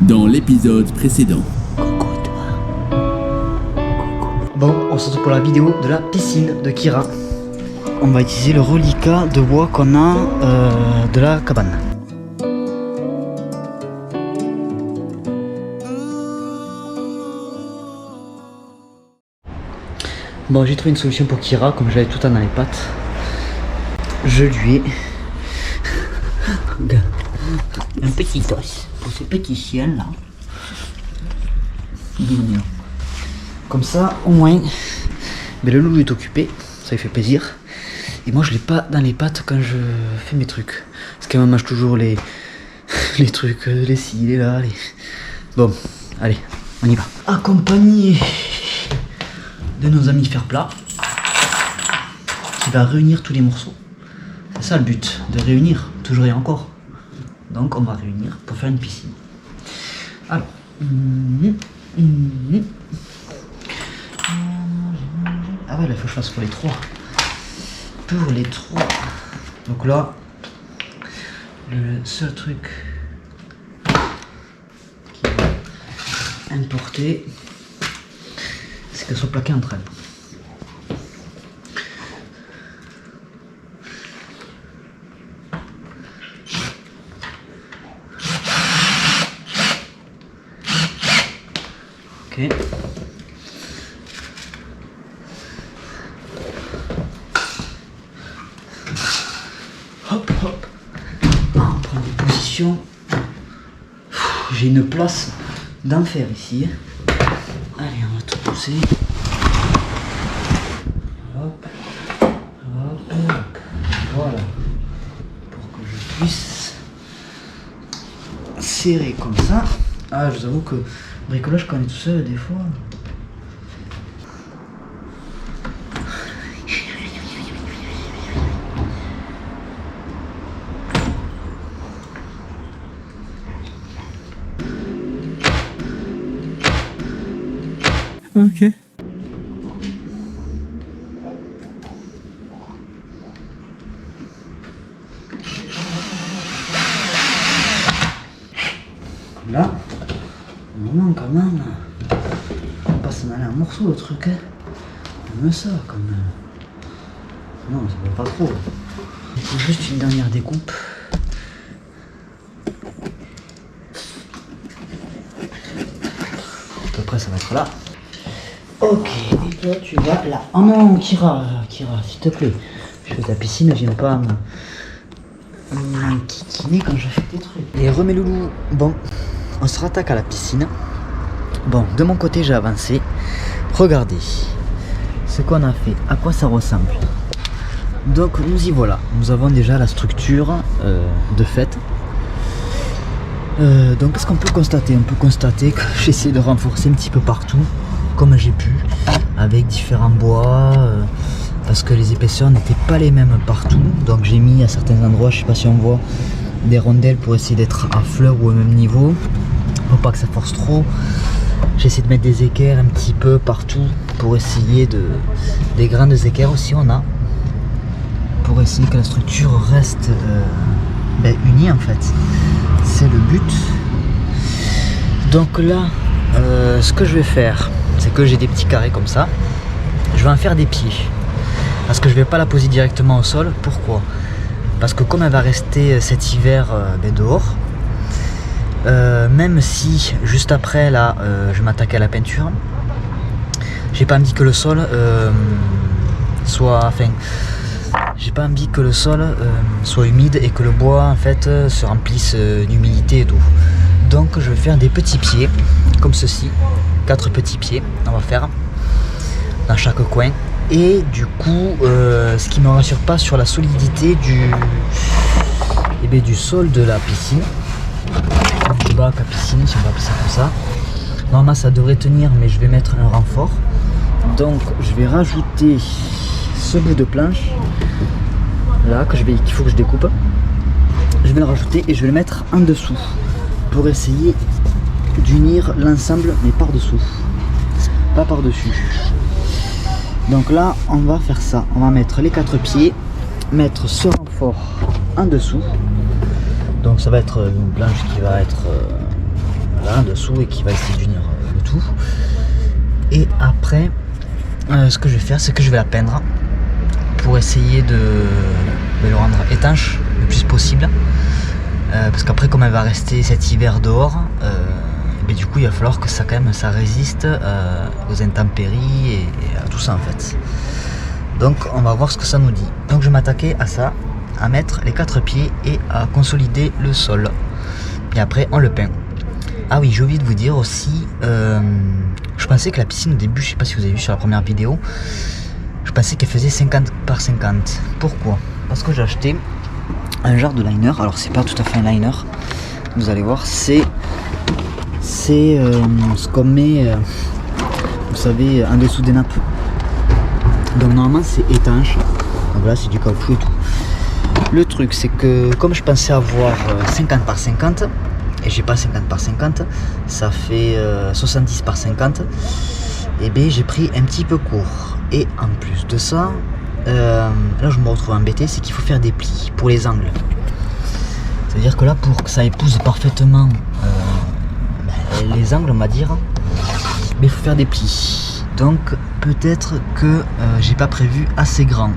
dans l'épisode précédent. Coucou toi. Bon, on se retrouve pour la vidéo de la piscine de Kira. On va utiliser le reliquat de bois qu'on a de la cabane. Bon, j'ai trouvé une solution pour Kira, comme j'avais tout le temps dans les pattes. Je lui ai un petit os pour ce petit chien là. Comme ça, au moins, mais le loulou est occupé, ça lui fait plaisir. Et moi, je l'ai pas dans les pattes quand je fais mes trucs. Parce qu'elle me mange toujours les trucs, les ci, les là. Bon, allez, on y va. Accompagné de nos amis Faire Plat, qui va réunir tous les morceaux. C'est ça le but, de réunir, toujours et encore. Donc on va réunir pour faire une piscine. Alors, ah ouais, là il faut que je fasse pour les trois. Pour les trois. Donc là, le seul truc qui va importer, c'est qu'elles soient plaquées entre elles. Ok. Hop hop. On prend des positions. J'ai une place d'enfer ici. Allez, on va tout pousser. Hop, hop, hop. Voilà. Pour que je puisse serrer comme ça. Ah, je vous avoue que bricolage, quand on est tout seul, des fois. Ok. Là, moment quand même, on va pas s'en aller en morceaux le truc, hein. Comme ça, comme. Non, ça va pas trop. C'est juste une dernière découpe. À peu près, ça va être là. Ok, et toi tu vas là. Oh non, Kira, s'il te plaît. Je fais ta piscine, viens pas m'enquiquiner quand je fais tes trucs. Et remets loulou. Bon, on se rattaque à la piscine. Bon, de mon côté, j'ai avancé. Regardez ce qu'on a fait, à quoi ça ressemble. Donc, nous y voilà. Nous avons déjà la structure de fait. Donc, qu'est-ce qu'on peut constater? On peut constater que j'ai essayé de renforcer un petit peu partout, comme j'ai pu, avec différents bois, parce que les épaisseurs n'étaient pas les mêmes partout. Donc, j'ai mis à certains endroits, je sais pas si on voit, des rondelles pour essayer d'être à fleur ou au même niveau, pour pas que ça force trop. J'ai essayé de mettre des équerres un petit peu partout pour essayer des grandes équerres aussi on a, pour essayer que la structure reste unie en fait. C'est le but. Donc là, ce que je vais faire, c'est que j'ai des petits carrés comme ça. Je vais en faire des pieds. Parce que je vais pas la poser directement au sol. Pourquoi? Parce que comme elle va rester cet hiver dehors, même si juste après là je m'attaque à la peinture, j'ai pas envie que le sol soit humide et que le bois en fait se remplisse d'humidité et d'eau. Donc je vais faire des petits pieds comme ceci, 4 petits pieds on va faire dans chaque coin. Et du coup ce qui me rassure pas sur la solidité du sol de la piscine, du bac à piscine si on va appeler ça comme ça. Normalement ça devrait tenir, mais je vais mettre un renfort. Donc je vais rajouter ce bout de planche là qu'il faut que je découpe. Je vais le rajouter et je vais le mettre en dessous pour essayer d'unir l'ensemble, mais par dessous, pas par dessus. Donc là on va faire ça, on va mettre les 4 pieds, mettre ce renfort en dessous. Donc ça va être une planche qui va être là en dessous et qui va essayer d'unir le tout. Et après, ce que je vais faire, c'est que je vais la peindre pour essayer de le rendre étanche le plus possible. Parce qu'après, comme elle va rester cet hiver dehors, du coup il va falloir que ça quand même ça résiste aux intempéries et à tout ça en fait. Donc on va voir ce que ça nous dit. Donc je vais m'attaquer à ça, à mettre les 4 pieds et à consolider le sol. Et après on le peint. Ah oui, j'ai oublié de vous dire aussi, je pensais que la piscine au début, je sais pas si vous avez vu sur la première vidéo, je pensais qu'elle faisait 50 par 50. Pourquoi? Parce que j'ai acheté un genre de liner. Alors c'est pas tout à fait un liner, vous allez voir, c'est ce qu'on met, vous savez, en dessous des nappes. Donc normalement c'est étanche, donc là c'est du caoutchouc et tout. Le truc c'est que comme je pensais avoir 50 par 50 et j'ai pas 50 par 50, ça fait 70 par 50, et bien j'ai pris un petit peu court. Et en plus de ça, là je me retrouve embêté, c'est qu'il faut faire des plis pour les angles. C'est à dire que là, pour que ça épouse parfaitement les angles, on va dire, mais il faut faire des plis. Donc peut-être que j'ai pas prévu assez grand.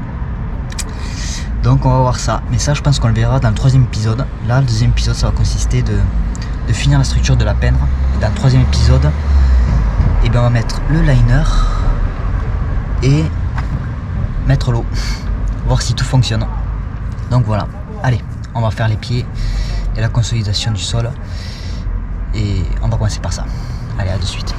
Donc on va voir ça. Mais ça, je pense qu'on le verra dans le 3e épisode. Là, le 2e épisode, ça va consister de finir la structure, de la peindre. Et dans le 3e épisode, et bien on va mettre le liner et mettre l'eau, voir si tout fonctionne. Donc voilà, allez, on va faire les pieds et la consolidation du sol. Et on va commencer par ça. Allez, à de suite.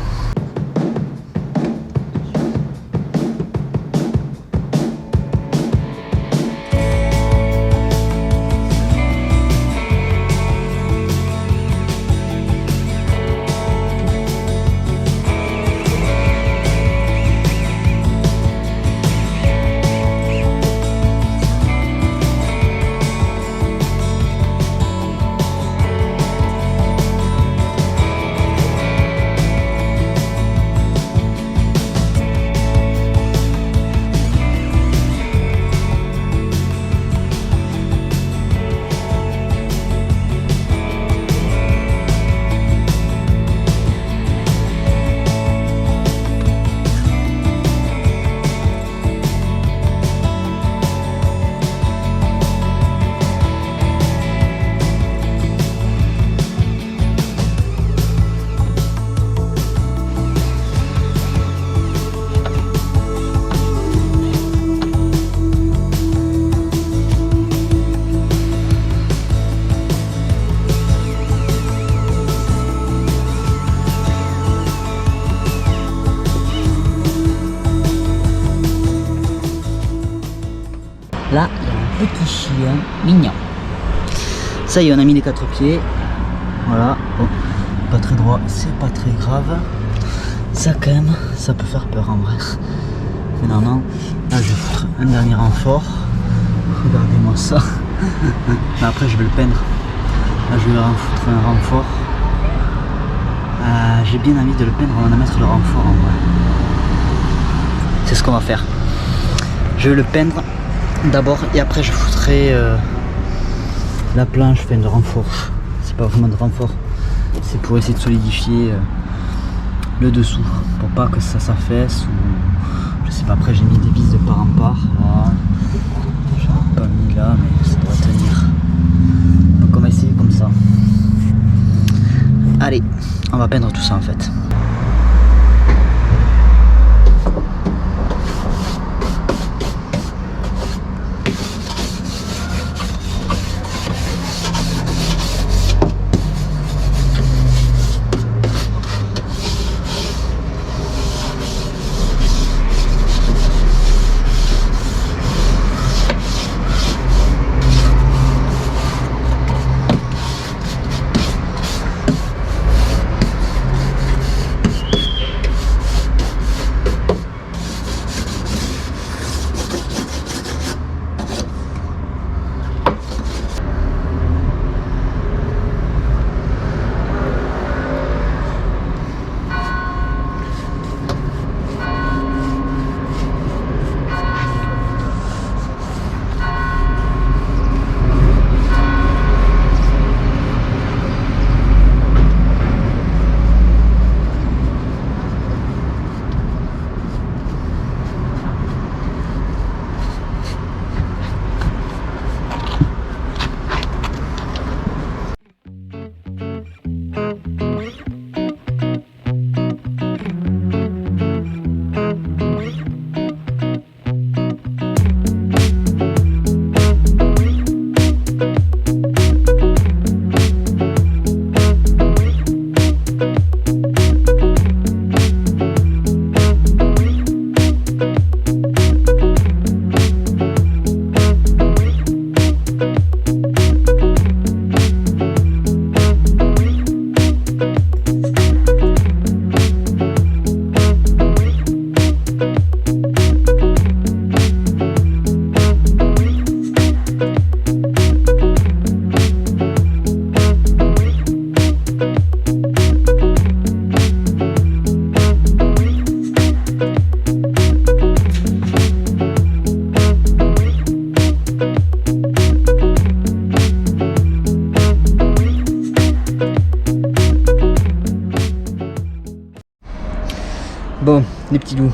Là, il y a un petit chien mignon. Ça y est, on a mis les 4 pieds. Voilà. Bon, pas très droit, c'est pas très grave. Ça quand même, ça peut faire peur en vrai. Mais non, là je vais foutre un dernier renfort. Regardez-moi ça. Mais après je vais le peindre. Là je vais foutre un renfort. J'ai bien envie de le peindre avant de mettre le renfort en vrai. C'est ce qu'on va faire. Je vais le peindre d'abord et après je foutrai la planche, enfin de renfort. C'est pas vraiment de renfort, c'est pour essayer de solidifier le dessous pour pas que ça s'affaisse ou je sais pas. Après j'ai mis des vis de part en part. Voilà. J'en ai pas mis là mais ça doit tenir. Donc on va essayer comme ça. Allez, on va peindre tout ça en fait. Bon, les petits loups,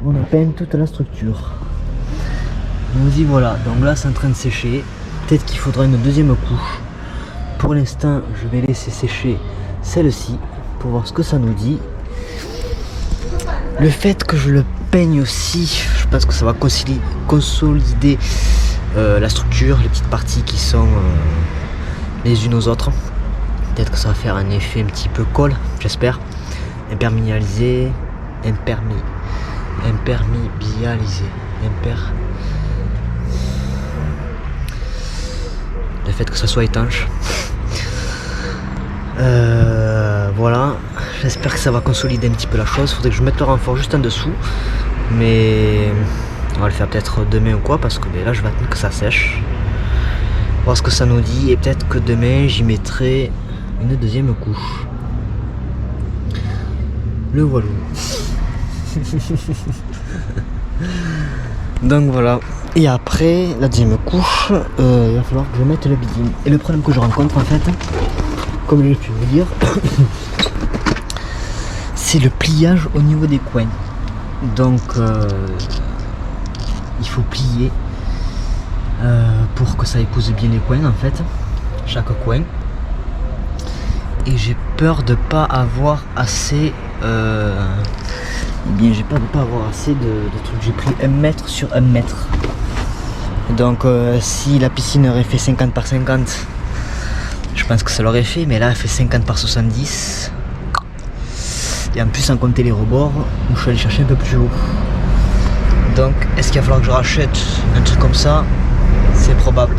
on a peint toute la structure. Nous y voilà, donc là c'est en train de sécher. Peut-être qu'il faudra une deuxième couche. Pour l'instant, je vais laisser sécher celle-ci pour voir ce que ça nous dit. Le fait que je le peigne aussi, je pense que ça va consolider la structure, les petites parties qui sont les unes aux autres. Peut-être que ça va faire un effet un petit peu colle, j'espère. Imperméabilisé. Le fait que ça soit étanche. Voilà, j'espère que ça va consolider un petit peu la chose. Faudrait que je mette le renfort juste en dessous, mais on va le faire peut-être demain ou quoi, parce que là je vais attendre que ça sèche, voir ce que ça nous dit, et peut-être que demain j'y mettrai une deuxième couche. Le voilou. Donc voilà. Et après la deuxième couche, il va falloir que je mette le bidding. Et le problème que je rencontre en fait, comme j'ai pu vous dire, c'est le pliage au niveau des coins. Donc il faut plier pour que ça épouse bien les coins en fait, chaque coin. Et j'ai peur de pas avoir assez j'ai peur de pas avoir assez de trucs. J'ai pris 1 mètre sur 1 mètre. Donc si la piscine aurait fait 50 par 50, je pense que ça l'aurait fait, mais là elle fait 50 par 70. Et en plus sans compter les rebords où je suis allé chercher un peu plus haut. Donc est-ce qu'il va falloir que je rachète un truc comme ça? C'est probable.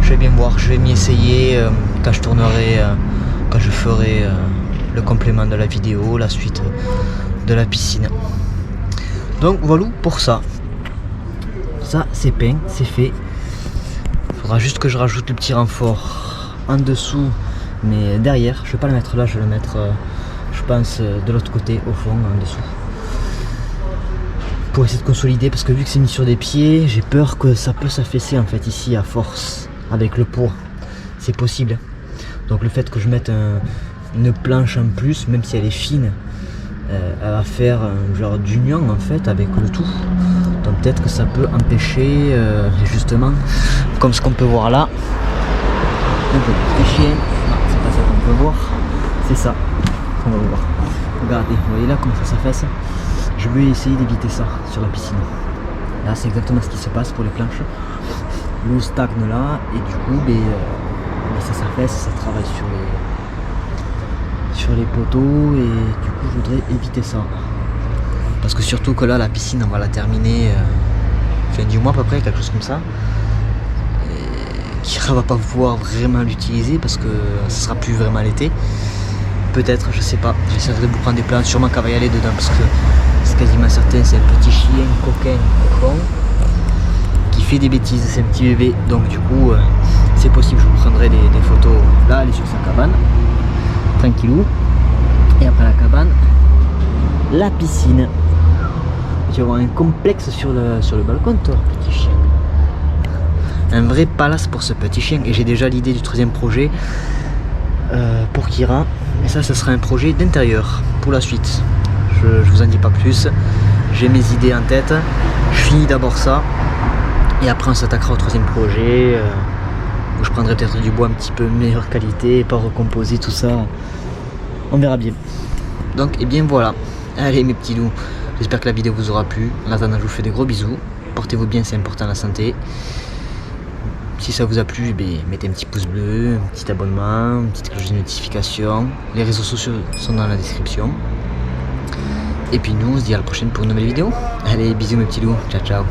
Je vais bien voir, je vais m'y essayer quand je tournerai, quand je ferai le complément de la vidéo, la suite de la piscine. Donc voilà pour ça. Ça c'est peint, c'est fait. Il faudra juste que je rajoute le petit renfort en dessous, mais derrière. Je vais pas le mettre là, je vais le mettre je pense de l'autre côté, au fond, en dessous, pour essayer de consolider, parce que vu que c'est mis sur des pieds, j'ai peur que ça peut s'affaisser en fait ici à force avec le poids. C'est possible. Donc le fait que je mette une planche en plus, même si elle est fine, elle va faire un genre d'union en fait avec le tout. Donc peut-être que ça peut empêcher justement, comme ce qu'on peut voir là, un peu de chien. Non, c'est pas ça qu'on peut voir, c'est ça qu'on va voir. Regardez, vous voyez là comment ça s'affaisse. Je vais essayer d'éviter ça sur la piscine. Là c'est exactement ce qui se passe pour les planches. L'eau stagne là et du coup ça s'affaisse, ça travaille sur les poteaux, et du coup je voudrais éviter ça. Parce que surtout que là la piscine on va la terminer fin du mois à peu près, quelque chose comme ça. Et Kira va pas pouvoir vraiment l'utiliser parce que ce sera plus vraiment l'été. Peut-être, je sais pas. J'essaierai de vous prendre des plans, sûrement qu'elle va y aller dedans parce que c'est quasiment certain, c'est un petit chien coquin au fond qui fait des bêtises, c'est un petit bébé. Donc du coup c'est possible, je vous prendrai des photos. Là elle est sur sa cabane, tranquillou. Et après la cabane, la piscine. Tu vas avoir un complexe sur le balcon toi, petit chien. Un vrai palace pour ce petit chien. Et j'ai déjà l'idée du 3e projet pour Kira. Et ça, ce sera un projet d'intérieur pour la suite. Je vous en dis pas plus. J'ai mes idées en tête. Je finis d'abord ça. Et après on s'attaquera au 3e projet. Où je prendrai peut-être du bois un petit peu meilleure qualité, pas recomposer tout ça. On verra bien. Donc et bien voilà. Allez mes petits loups. J'espère que la vidéo vous aura plu. En attendant, je vous fais des gros bisous. Portez-vous bien, c'est important la santé. Si ça vous a plu, mettez un petit pouce bleu, un petit abonnement, une petite cloche de notification. Les réseaux sociaux sont dans la description. Et puis nous, on se dit à la prochaine pour une nouvelle vidéo. Allez, bisous mes petits loups. Ciao, ciao.